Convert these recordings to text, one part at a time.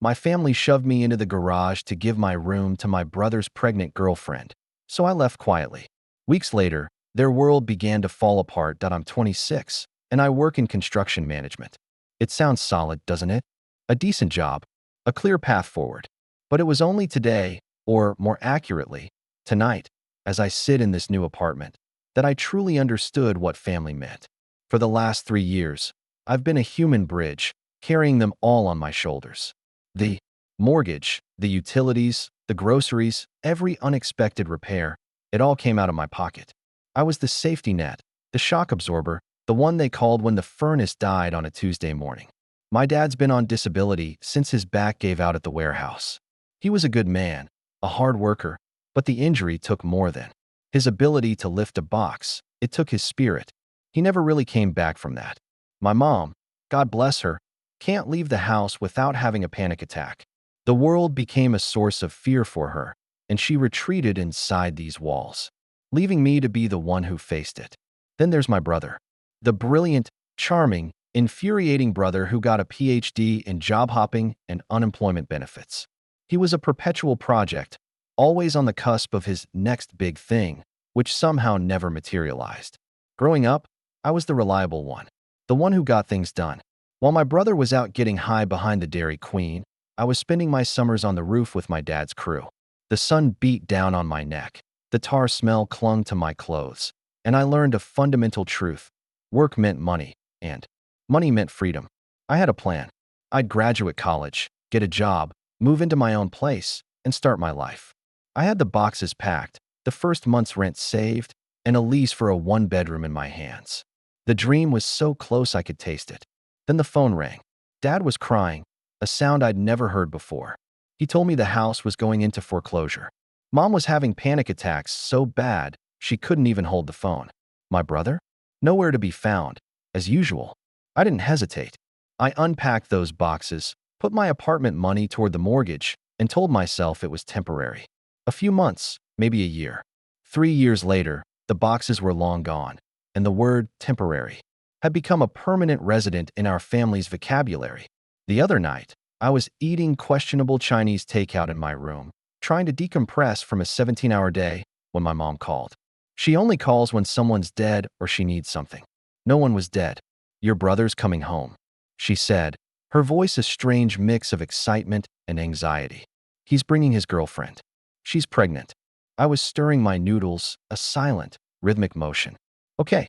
My family shoved me into the garage to give my room to my brother's pregnant girlfriend, so I left quietly. Weeks later, their world began to fall apart. I'm 26, and I work in construction management. It sounds solid, doesn't it? A decent job, a clear path forward. But it was only today, or more accurately, tonight, as I sit in this new apartment, that I truly understood what family meant. For the last 3 years, I've been a human bridge, carrying them all on my shoulders. The mortgage, the utilities, the groceries, every unexpected repair, it all came out of my pocket. I was the safety net, the shock absorber, the one they called when the furnace died on a Tuesday morning. My dad's been on disability since his back gave out at the warehouse. He was a good man, a hard worker, but the injury took more than his ability to lift a box. It took his spirit. He never really came back from that. My mom, God bless her, can't leave the house without having a panic attack. The world became a source of fear for her, and she retreated inside these walls, leaving me to be the one who faced it. Then there's my brother, the brilliant, charming, infuriating brother who got a PhD in job hopping and unemployment benefits. He was a perpetual project, always on the cusp of his next big thing, which somehow never materialized. Growing up, I was the reliable one, the one who got things done. While my brother was out getting high behind the Dairy Queen, I was spending my summers on the roof with my dad's crew. The sun beat down on my neck, the tar smell clung to my clothes, and I learned a fundamental truth. Work meant money, and money meant freedom. I had a plan. I'd graduate college, get a job, move into my own place, and start my life. I had the boxes packed, the first month's rent saved, and a lease for a one-bedroom in my hands. The dream was so close I could taste it. Then the phone rang. Dad was crying, a sound I'd never heard before. He told me the house was going into foreclosure. Mom was having panic attacks so bad she couldn't even hold the phone. My brother? Nowhere to be found. As usual, I didn't hesitate. I unpacked those boxes, put my apartment money toward the mortgage, and told myself it was temporary. A few months, maybe a year. 3 years later, the boxes were long gone, and the word temporary had become a permanent resident in our family's vocabulary. The other night, I was eating questionable Chinese takeout in my room, trying to decompress from a 17-hour day when my mom called. She only calls when someone's dead or she needs something. No one was dead. Your brother's coming home, she said, her voice a strange mix of excitement and anxiety. He's bringing his girlfriend. She's pregnant. I was stirring my noodles, a silent, rhythmic motion. Okay,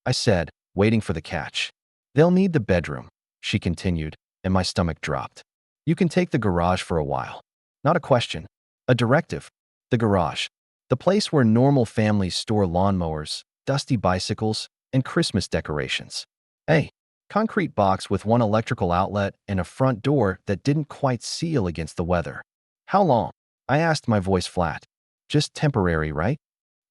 I said, waiting for the catch. They'll need the bedroom, she continued, and my stomach dropped. You can take the garage for a while. Not a question, a directive. The garage, the place where normal families store lawnmowers, dusty bicycles, and Christmas decorations. A concrete box with one electrical outlet and a front door that didn't quite seal against the weather. How long? I asked, my voice flat. Just temporary, right?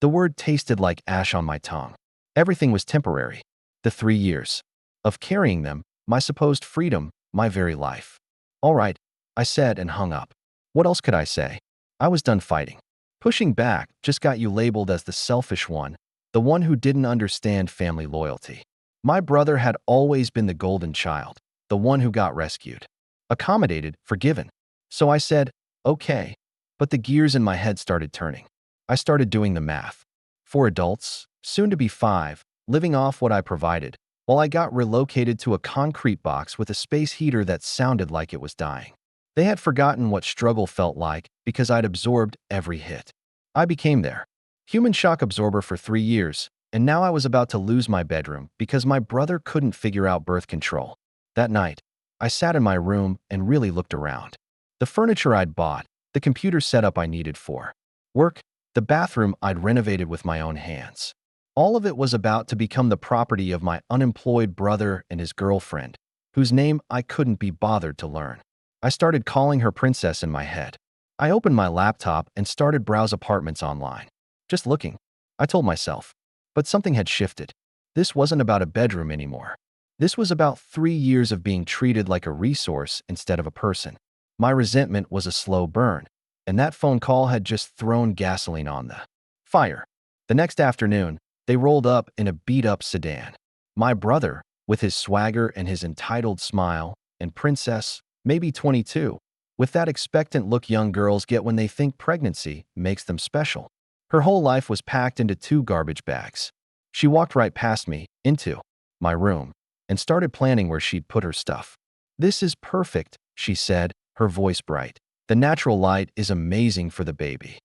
The word tasted like ash on my tongue. Everything was temporary. The 3 years of carrying them, my supposed freedom, my very life. All right, I said and hung up. What else could I say? I was done fighting. Pushing back just got you labeled as the selfish one, the one who didn't understand family loyalty. My brother had always been the golden child, the one who got rescued, accommodated, forgiven. So I said, okay, but the gears in my head started turning. I started doing the math. 4 adults, soon to be 5, living off what I provided, while I got relocated to a concrete box with a space heater that sounded like it was dying. They had forgotten what struggle felt like because I'd absorbed every hit. I became their human shock absorber for 3 years, and now I was about to lose my bedroom because my brother couldn't figure out birth control. That night, I sat in my room and really looked around. The furniture I'd bought, the computer setup I needed for work, the bathroom I'd renovated with my own hands. All of it was about to become the property of my unemployed brother and his girlfriend, whose name I couldn't be bothered to learn. I started calling her Princess in my head. I opened my laptop and started browse apartments online. Just looking, I told myself. But something had shifted. This wasn't about a bedroom anymore. This was about 3 years of being treated like a resource instead of a person. My resentment was a slow burn, and that phone call had just thrown gasoline on the fire. The next afternoon, they rolled up in a beat-up sedan. My brother, with his swagger and his entitled smile, and Princess, maybe 22, with that expectant look young girls get when they think pregnancy makes them special. Her whole life was packed into 2 garbage bags. She walked right past me, into my room, and started planning where she'd put her stuff. "This is perfect," she said, her voice bright. "The natural light is amazing for the baby."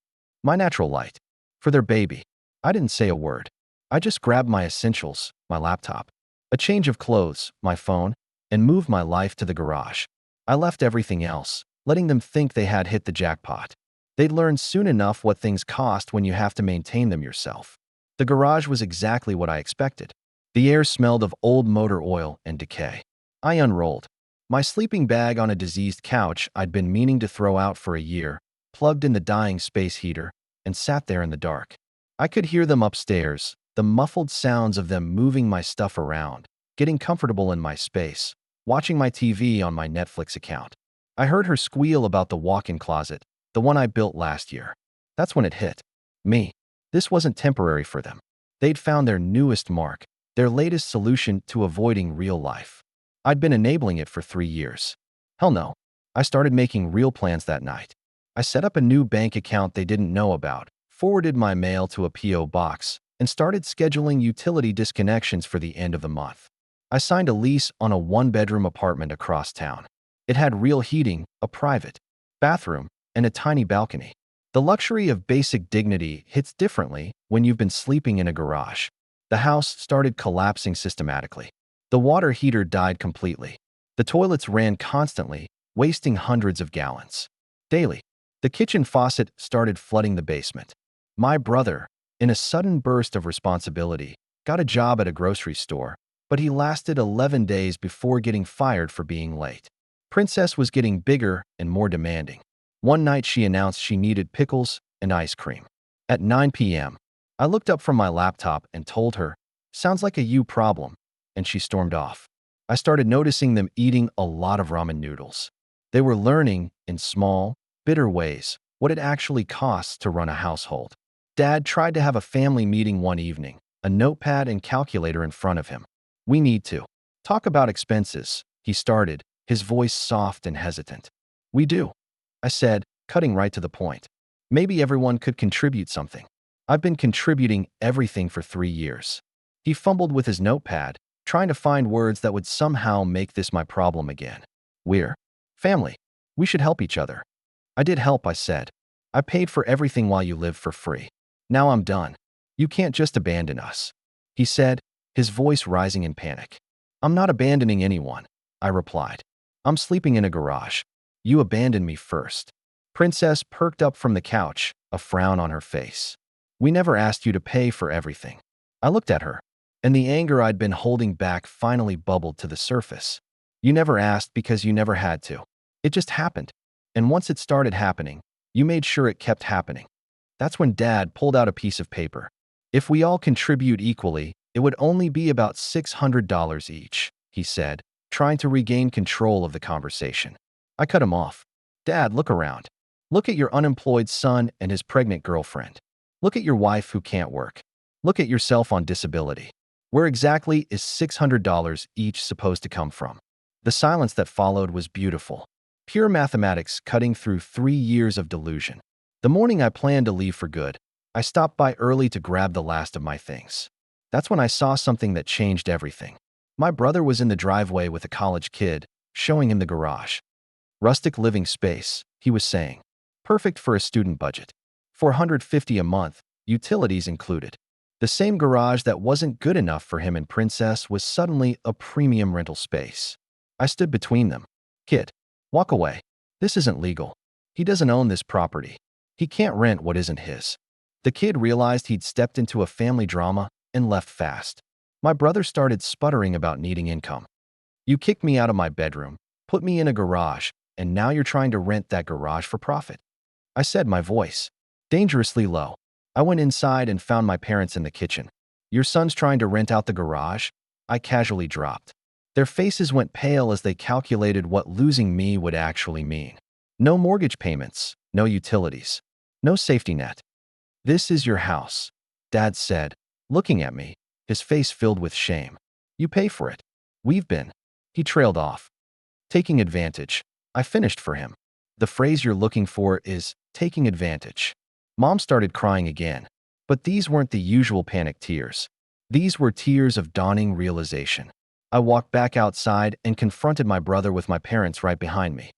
My natural light. For their baby. I didn't say a word. I just grabbed my essentials, my laptop, a change of clothes, my phone, and moved my life to the garage. I left everything else, letting them think they had hit the jackpot. They'd learn soon enough what things cost when you have to maintain them yourself. The garage was exactly what I expected. The air smelled of old motor oil and decay. I unrolled my sleeping bag on a diseased couch I'd been meaning to throw out for a year, plugged in the dying space heater, and sat there in the dark. I could hear them upstairs, the muffled sounds of them moving my stuff around, getting comfortable in my space, watching my TV on my Netflix account. I heard her squeal about the walk-in closet, the one I built last year. That's when it hit me. This wasn't temporary for them. They'd found their newest mark, their latest solution to avoiding real life. I'd been enabling it for 3 years. Hell no. I started making real plans that night. I set up a new bank account they didn't know about, forwarded my mail to a P.O. box, and started scheduling utility disconnections for the end of the month. I signed a lease on a 1-bedroom apartment across town. It had real heating, a private bathroom, and a tiny balcony. The luxury of basic dignity hits differently when you've been sleeping in a garage. The house started collapsing systematically. The water heater died completely. The toilets ran constantly, wasting hundreds of gallons daily. The kitchen faucet started flooding the basement. My brother, in a sudden burst of responsibility, got a job at a grocery store, but he lasted 11 days before getting fired for being late. Princess was getting bigger and more demanding. One night she announced she needed pickles and ice cream. At 9 p.m., I looked up from my laptop and told her, "Sounds like a you problem," and she stormed off. I started noticing them eating a lot of ramen noodles. They were learning, in small, bitter ways, what it actually costs to run a household. Dad tried to have a family meeting one evening, a notepad and calculator in front of him. "We need to talk about expenses," he started, his voice soft and hesitant. "We do," I said, cutting right to the point. "Maybe everyone could contribute something. I've been contributing everything for 3 years." He fumbled with his notepad, trying to find words that would somehow make this my problem again. "We're family. We should help each other." "I did help," I said. "I paid for everything while you lived for free. Now I'm done. You can't just abandon us," he said, his voice rising in panic. "I'm not abandoning anyone," I replied. "I'm sleeping in a garage. You abandoned me first." Princess perked up from the couch, a frown on her face. "We never asked you to pay for everything." I looked at her, and the anger I'd been holding back finally bubbled to the surface. "You never asked because you never had to. It just happened. And once it started happening, you made sure it kept happening." That's when Dad pulled out a piece of paper. "If we all contribute equally, it would only be about $600 each," he said, trying to regain control of the conversation. I cut him off. "Dad, look around. Look at your unemployed son and his pregnant girlfriend. Look at your wife who can't work. Look at yourself on disability. Where exactly is $600 each supposed to come from?" The silence that followed was beautiful. Pure mathematics cutting through 3 years of delusion. The morning I planned to leave for good, I stopped by early to grab the last of my things. That's when I saw something that changed everything. My brother was in the driveway with a college kid, showing him the garage. "Rustic living space," he was saying. "Perfect for a student budget. $450 a month, utilities included." The same garage that wasn't good enough for him and Princess was suddenly a premium rental space. I stood between them. "Kid, walk away. This isn't legal. He doesn't own this property. He can't rent what isn't his." The kid realized he'd stepped into a family drama and left fast. My brother started sputtering about needing income. "You kicked me out of my bedroom, put me in a garage, and now you're trying to rent that garage for profit," I said, my voice dangerously low. I went inside and found my parents in the kitchen. "Your son's trying to rent out the garage?" I casually dropped. Their faces went pale as they calculated what losing me would actually mean. No mortgage payments, no utilities, no safety net. "This is your house," Dad said, looking at me, his face filled with shame. "You pay for it. We've been." He trailed off. "Taking advantage," I finished for him. The phrase you're looking for is taking advantage. Mom started crying again. But these weren't the usual panic tears. These were tears of dawning realization. I walked back outside and confronted my brother with my parents right behind me.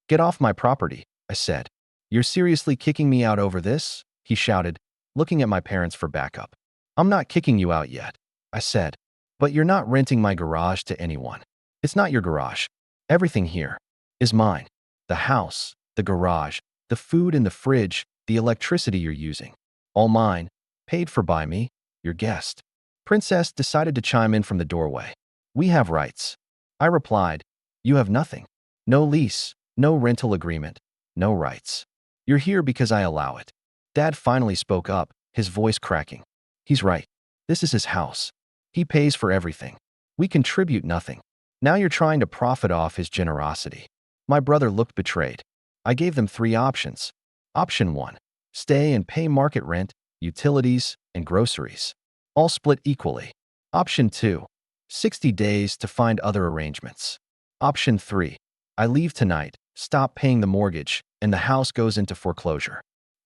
"Get off my property," I said. "You're seriously kicking me out over this?" he shouted, looking at my parents for backup. "I'm not kicking you out yet," I said. "But you're not renting my garage to anyone. It's not your garage. Everything here is mine. The house, the garage, the food in the fridge, the electricity you're using. All mine, paid for by me, your guest." Princess decided to chime in from the doorway. "We have rights." I replied. "You have nothing. No lease, no rental agreement, no rights. You're here because I allow it." Dad finally spoke up, his voice cracking. "He's right. This is his house. He pays for everything. We contribute nothing. Now you're trying to profit off his generosity." My brother looked betrayed. I gave them 3 options. Option 1, stay and pay market rent, utilities, and groceries, all split equally. Option 2, 60 days to find other arrangements. Option 3, I leave tonight, stop paying the mortgage, and the house goes into foreclosure.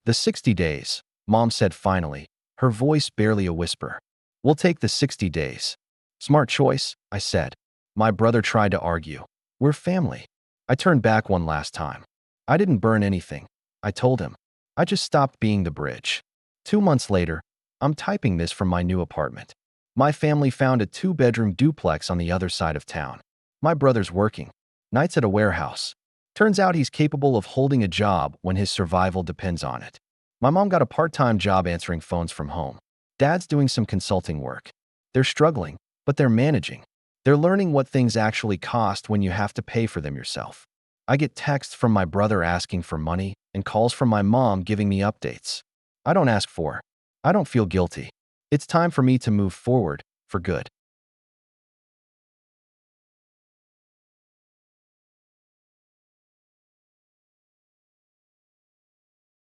"The 60 days, Mom said finally, her voice barely a whisper. "We'll take the 60 days. "Smart choice," I said. My brother tried to argue. "We're family." I turned back one last time. "I didn't burn anything," I told him. "I just stopped being the bridge." 2 months later, I'm typing this from my new apartment. My family found a 2-bedroom duplex on the other side of town. My brother's working nights at a warehouse. Turns out he's capable of holding a job when his survival depends on it. My mom got a part-time job answering phones from home. Dad's doing some consulting work. They're struggling, but they're managing. They're learning what things actually cost when you have to pay for them yourself. I get texts from my brother asking for money and calls from my mom giving me updates. I don't ask for. I don't feel guilty. It's time for me to move forward for good.